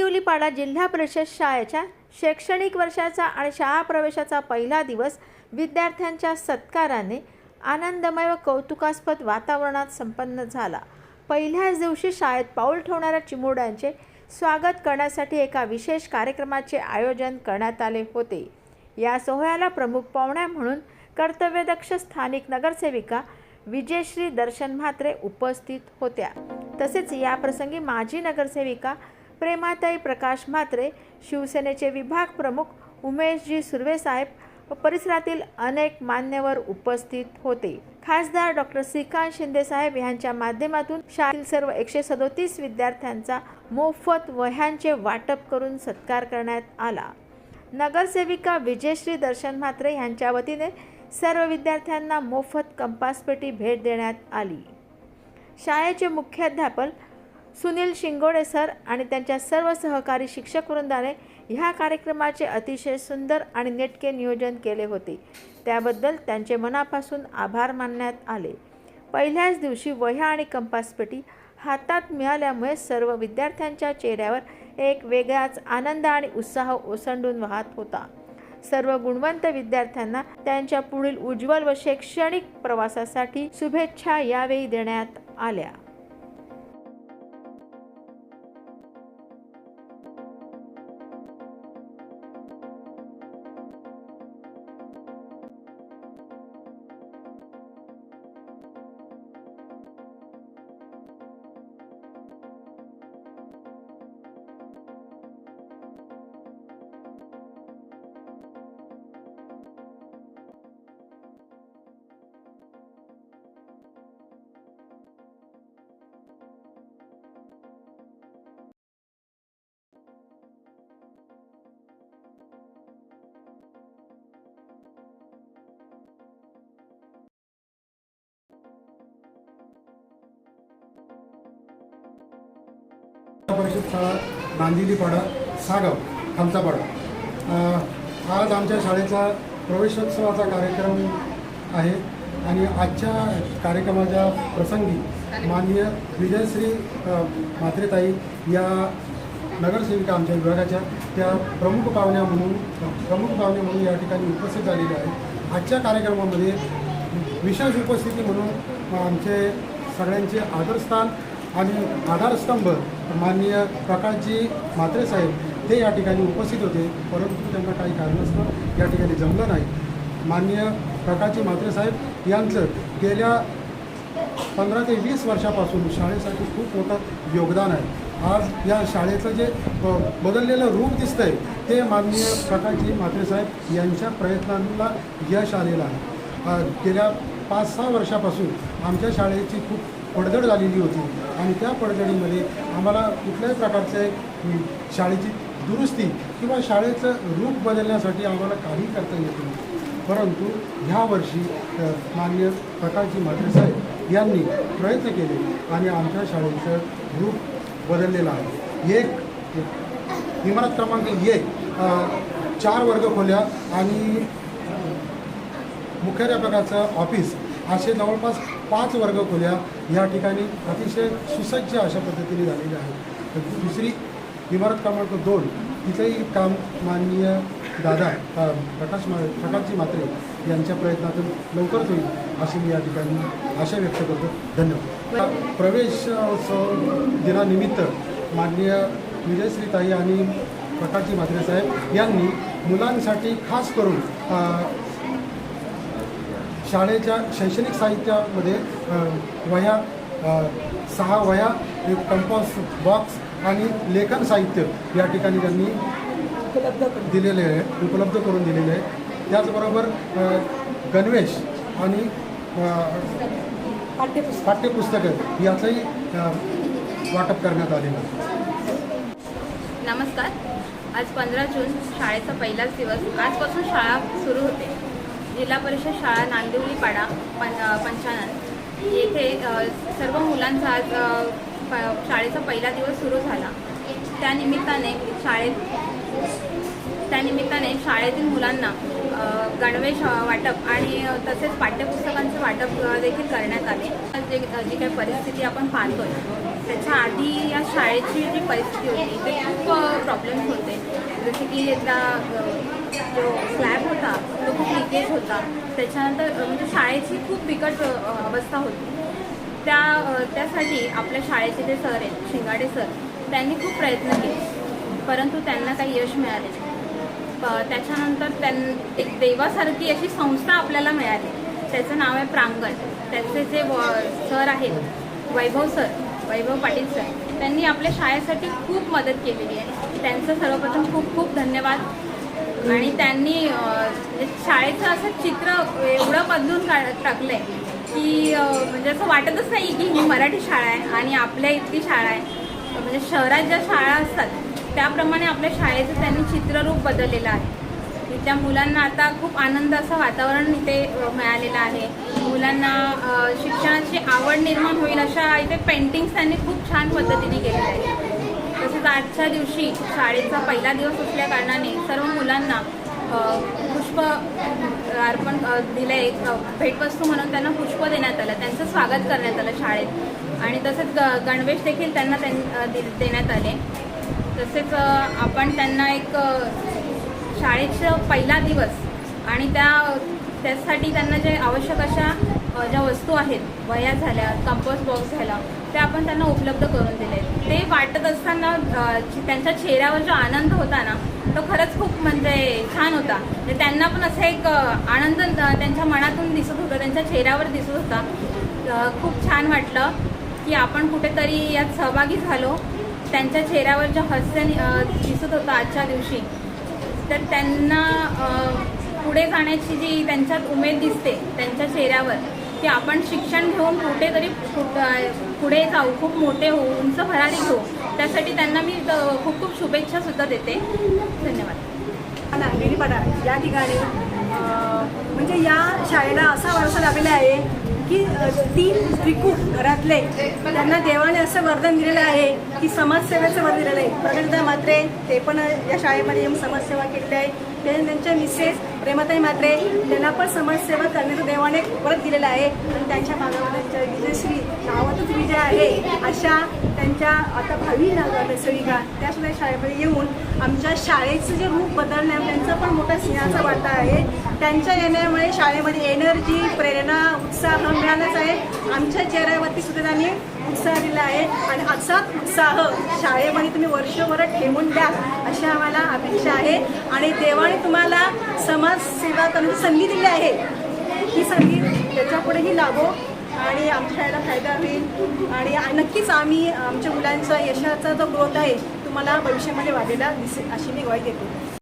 नांदिवलीपाडा जिल्हा परिषद शाळेच्या शैक्षणिक वर्षाचा आणि शाळा प्रवेशाचा पहिला दिवस विद्यार्थ्यांच्या सत्काराने आनंदमय व कौतुकास्पद वातावरणात संपन्न झाला। पहिल्याच दिवशी शाळेत पाऊल ठेवणाऱ्या चिमुरड्यांचे स्वागत करण्यासाठी एका विशेष कार्यक्रमाचे आयोजन करण्यात आले होते। या सोहळ्याला प्रमुख पाहुण्या म्हणून कर्तव्यदक्ष स्थानिक नगरसेविका विजयश्री दर्शन म्हात्रे उपस्थित होत्या। तसेच या प्रसंगी माजी नगरसेविका प्रेमाताई प्रकाश म्हात्रे, शिवसेनेचे विभाग प्रमुख उमेशजी सुर्वे साहेब व परिसरातील अनेक मान्यवर उपस्थित होते। खासदार डॉक्टर श्रीकांत शिंदे साहेब यांच्या माध्यमातून शाळेतील सर्व 137 विद्यार्थ्यांचा मोफत वह्यांचे वाटप करून सत्कार करण्यात आला। नगरसेविका विजयश्री दर्शन म्हात्रे यांच्या वतीने सर्व विद्यार्थ्यांना मोफत कंपास पेटी भेट देण्यात आली। शाळेचे मुख्याध्यापक सुनील शिंगोडे सर आणि त्यांच्या सर्व सहकारी शिक्षक वृंदाने ह्या कार्यक्रमाचे अतिशय सुंदर आणि नेटके नियोजन केले होते, त्याबद्दल त्यांचे मनापासून आभार मानण्यात आले। पहिल्याच दिवशी वह्या आणि कंपास पेटी हातात मिळाल्यामुळे सर्व विद्यार्थ्यांच्या चेहऱ्यावर एक वेगळाच आनंद आणि उत्साह ओसंडून वाहत होता। सर्व गुणवंत विद्यार्थ्यांना त्यांच्या पुढील उज्ज्वल व शैक्षणिक प्रवासासाठी शुभेच्छा यावेळी देण्यात आल्या। परिषद शाळा नांदिवलीपाडा सागाव खालचा पाडा। आज आमच्या शाळेचा प्रवेशोत्सवाचा कार्यक्रम आहे आणि आजच्या कार्यक्रमाच्या प्रसंगी माननीय विजयश्री म्हात्रेताई या नगरसेविका आमच्या विभागाच्या त्या प्रमुख पाहुणे म्हणून या ठिकाणी उपस्थित झालेले आहेत। आजच्या कार्यक्रमामध्ये विशेष उपस्थिती म्हणून आमचे सगळ्यांचे आदरस्थान आणि आधारस्तंभ माननीय प्रकाशजी म्हात्रे साहेब ते या ठिकाणी उपस्थित होते, परंतु त्यांना काही कारणास्तव या ठिकाणी जमलं नाही। माननीय प्रकाशजी म्हात्रे साहेब यांचं गेल्या 15 ते 20 वर्षापासून शाळेसाठी खूप मोठं योगदान आहे। आज या शाळेचं जे बदललेलं रूप दिसतंय ते माननीय प्रकाशजी म्हात्रे साहेब यांच्या प्रयत्नांना यश आलेलं आहे। गेल्या 5-6 वर्षापासून आमच्या शाळेची खूप पडझड झालेली होती आणि त्या पडझडीमध्ये आम्हाला कुठल्याही प्रकारचे शाळेची दुरुस्ती किंवा शाळेचं रूप बदलण्यासाठी आम्हाला काही करता येत नाही, परंतु ह्या वर्षी माननीय प्रकाशजी म्हात्रे साहेब यांनी प्रयत्न केले आणि आमच्या शाळेचं रूप बदललेलं आहे। एक इमारत क्रमांक 1 4 वर्गखोल्या आणि मुख्याध्यापकाचं ऑफिस असे जवळपास 5 वर्गखोल्या या ठिकाणी अतिशय सुसज्ज अशा पद्धतीने झालेल्या आहेत। दुसरी इमारत क्रमांक 2 तिथंही काम माननीय दादा प्रकाशजी म्हात्रे यांच्या प्रयत्नातून लवकरच होईल अशी मी या ठिकाणी आशा व्यक्त करतो। धन्यवाद। प्रवेशोत्सव दिनानिमित्त माननीय विजयश्रीताई आणि प्रकाशजी म्हात्रे साहेब यांनी मुलांसाठी खास करून शाळेच्या शैक्षणिक साहित्यामध्ये वह्या 6 वह्या, एक कंपास बॉक्स आणि लेखन साहित्य या ठिकाणी त्यांनी उपलब्ध करून दिलेले आहे। त्याचबरोबर गणवेश आणि पाठ्यपुस्तकं याचंही वाटप करण्यात आलेलं आहे। नमस्कार। आज 15 जून शाळेचा पहिलाच दिवस। आजपासून शाळा सुरू होते। जिल्हा परिषद शाळा नांदिवलीपाडा पंचानन येथे सर्व मुलांचा आज शाळेचा पहिला दिवस सुरू झाला। त्यानिमित्ताने शाळेतील मुलांना गणवेश वाटप आणि तसेच पाठ्यपुस्तकांचे वाटप देखील करण्यात आले। जी काही परिस्थिती आपण पाहतोय त्याच्या आधी या शाळेची जी परिस्थिती होती ते खूप प्रॉब्लेम्स होते. जसे की एकदा जो स्लॅब होता तो खूप लिकेज होता. त्याच्यानंतर म्हणजे शाळेची खूप बिकट अवस्था होती. त्यासाठी आपल्या शाळेचे जे सर आहेत शिंगाडे सर, त्यांनी खूप प्रयत्न केले, परंतु त्यांना काही यश मिळाले नाही. त्याच्यानंतर एक देवासारखी अशी संस्था आपल्याला मिळाली. त्याचं नाव आहे प्रांगण. त्याचे जे सर आहेत वैभव पाटील सर, त्यांनी आपल्या शाळेसाठी खूप मदत केलेली आहे. त्यांचं सर्वप्रथम खूप खूप धन्यवाद. आणि त्यांनी शाळेचं असं चित्र एवढं बदलून टाकलं आहे की म्हणजे असं वाटतच नाही की ही मराठी शाळा आहे आणि आपल्या इतकी शाळा आहे. म्हणजे शहरात ज्या शाळा असतात त्याप्रमाणे आपल्या शाळेचं त्यांनी चित्ररूप बदललेलं आहे. त्या मुलांना आता खूप आनंद असं वातावरण इथे मिळालेलं आहे. मुलांना शिक्षणाची आवड निर्माण होईल अशा इथे पेंटिंग्स त्यांनी खूप छान पद्धतीने केलेल्या आहेत. तसेच आजच्या दिवशी शाळेचा पहिला दिवस असल्या कारणाने सर्व मुलांना पुष्प अर्पण दिले. भेटवस्तू म्हणून त्यांना पुष्प देण्यात आलं. त्यांचं स्वागत करण्यात आलं शाळेत. आणि तसेच गणवेश देखील त्यांना देण्यात आले. तसेच आपण त्यांना एक शाळेचा पहिला दिवस आणि त्यासाठी त्यांना जे आवश्यक अशा ज्या वस्तू आहेत, वह्या झाल्या, कंपोस्ट बॉक्स झाला, ते आपण त्यांना उपलब्ध करून दिले. ते वाटत असताना त्यांच्या चेहऱ्यावर जो आनंद होता ना, तो खरंच खूप म्हणजे छान होता. म्हणजे त्यांना पण असं एक आनंद त्यांच्या मनातून दिसत होता, त्यांच्या चेहऱ्यावर दिसत होता. खूप छान वाटलं की आपण कुठेतरी यात सहभागी झालो. त्यांच्या चेहऱ्यावर जो हास्य दिसत होता आजच्या दिवशी, तर त्यांना पुढे जाण्याची जी त्यांच्यात उमेद दिसते त्यांच्या चेहऱ्यावर, की आपण शिक्षण घेऊन कुठेतरी पुढे जाऊ, खूप मोठे होऊ, उंच भरारी घेऊ, त्यासाठी त्यांना मी खूप खूप शुभेच्छासुद्धा देते. धन्यवाद. नांदेडीपाडा या ठिकाणी म्हणजे या शाळेला असा वारसा लाभलेला आहे की 3 त्रिकूट घरातले त्यांना देवाने असं वरदान दिलेलं आहे की समाजसेवेचं वरदान दिलेलं आहे. प्रगणता म्हात्रे ते पण या शाळेमध्ये येऊन समाजसेवा केलेली आहे. त्यांच्या मिसेस प्रेमाताई म्हात्रे त्यांना पण समाजसेवा करण्याचं देवाने परत दिलेलं आहे. आणि त्यांच्या मागावर त्यांच्या विजयश्री नावातच विजय आहे अशा त्यांच्या आता भावी सेविका त्यासुद्धा शाळेमध्ये येऊन आमच्या शाळेचं जे रूप बदलण्यात त्यांचा पण मोठा सिंहाचा वाटा आहे. त्यांच्या येण्यामुळे शाळेमध्ये एनर्जी, प्रेरणा, उत्साह मिळालाच आहे. आमच्या चेहऱ्यावरती सुद्धा त्यांनी उत्साह दिला आहे आणि असाच उत्साह शाळेमध्ये तुम्ही वर्षभर ठेवून द्या अशी आम्हाला अपेक्षा आहे. आणि देवाने तुम्हाला समाजसेवा करण्याची संधी दिली आहे. ही संधी त्याच्यापुढेही लाभो आणि आमच्या शाळेला फायदा होईल. आणि नक्कीच आम्ही आमच्या मुलांचा यशाचा जो ग्रोथ आहे तुम्हाला भविष्यामध्ये वाढलेला दिसेल अशी मी ग्वाही देते.